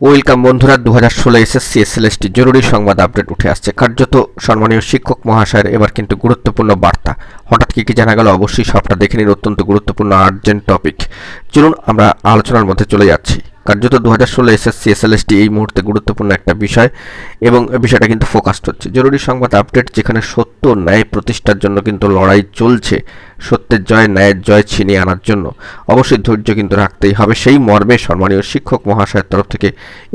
Welcome বন্ধুরা, 2016 SSC SLST জরুরি সংবাদ আপডেট উঠে আসছে। কার্যত সম্মানীয় শিক্ষক মহাশয়ের এবার কিন্তু গুরুত্বপূর্ণ বার্তা। হঠাৎ কি জানা গেল, অবশ্যই সবটা দেখে নিন। অত্যন্ত গুরুত্বপূর্ণ আর্জেন্ট টপিক। চলুন আমরা আলোচনার মধ্যে চলে যাচ্ছি। কার্যত 2016 এসএসসি এসএলএসটি এই মুহূর্তে গুরুত্বপূর্ণ একটা বিষয় এবং বিষয়টা কিন্তু ফোকাসড হচ্ছে। জরুরি সংবাদ আপডেট, যেখানে সত্য ন্যায় প্রতিষ্ঠার জন্য কিন্তু লড়াই চলছে। সত্যের জয়, ন্যায়ের জয় ছিনিয়ে আনার জন্য অবশ্যই ধৈর্য কিন্তু রাখতেই হবে। সেই মর্মে সম্মানীয় শিক্ষক মহাশয়ের তরফ থেকে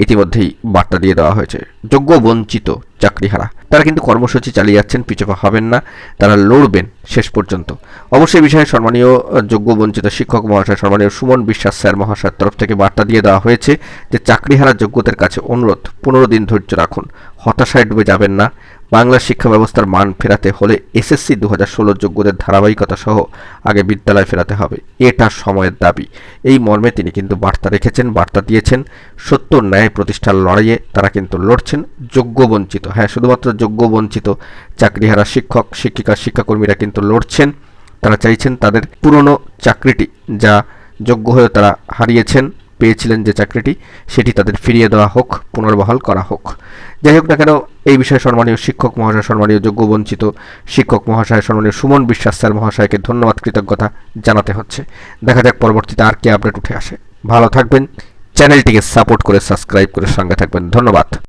ইতিমধ্যেই বার্তা দিয়ে দেওয়া হয়েছে। যোগ্য বঞ্চিত চাকরিহারা তারা কিন্তু কর্মসূচি চালিয়ে যাচ্ছেন, পিছপা হবেন না, তারা লড়বেন শেষ পর্যন্ত। অবশ্যই বিষয়ে সম্মানীয় যোগ্য বঞ্চিত শিক্ষক মহাশয় সম্মানীয় সুমন বিশ্বাস স্যার মহাশয়ের তরফ থেকে বার্তা দিয়ে দেওয়া হয়েছে যে চাকরিহারা যোগ্যদের কাছে অনুরোধ, 15 দিন ধৈর্য রাখুন, হতাশায় ডুবে যাবেন না। বাংলা শিক্ষা ব্যবস্থার মান ফেরাতে হলে এসএসসি 2016 যোগ্যদের ধারাবাহিকতা সহ আগে বিদ্যালয় ফেরাতে হবে, এটা সময়ের দাবি। এই মর্মে তিনি কিন্তু বার্তা রেখেছেন, বার্তা দিয়েছেন। সত্য ন্যায় প্রতিষ্ঠার লড়াইয়ে তারা কিন্তু লড়ছেন। যোগ্য বঞ্চিত, হ্যাঁ, শুধুমাত্র যোগ্য বঞ্চিত চাকরিহারা শিক্ষক শিক্ষিকা শিক্ষাকর্মীরা কিন্তু লড়ছেন। তারা চাইছেন তাদের পুরনো চাকরিটি, যা যোগ্য হয়ে তারা হারিয়েছেন, পেয়েছিলেন যে চাকরিটি, সেটি তাদের ফিরিয়ে দেওয়া হোক, পুনর্বহাল করা হোক। যাই হোক না কেন, এই বিষয়ে সম্মানীয় শিক্ষক মহাশয় সম্মানীয় যোগ্য বঞ্চিত শিক্ষক মহাশয় সম্মানীয় সুমন বিশ্বাস স্যার মহাশয়কে ধন্যবাদ, কৃতজ্ঞতা জানাতে হচ্ছে। দেখা যাক পরবর্তীতে আর কি আপডেট উঠে আসে। ভালো থাকবেন, চ্যানেলটিকে সাপোর্ট করে সাবস্ক্রাইব করে সঙ্গে থাকবেন। ধন্যবাদ।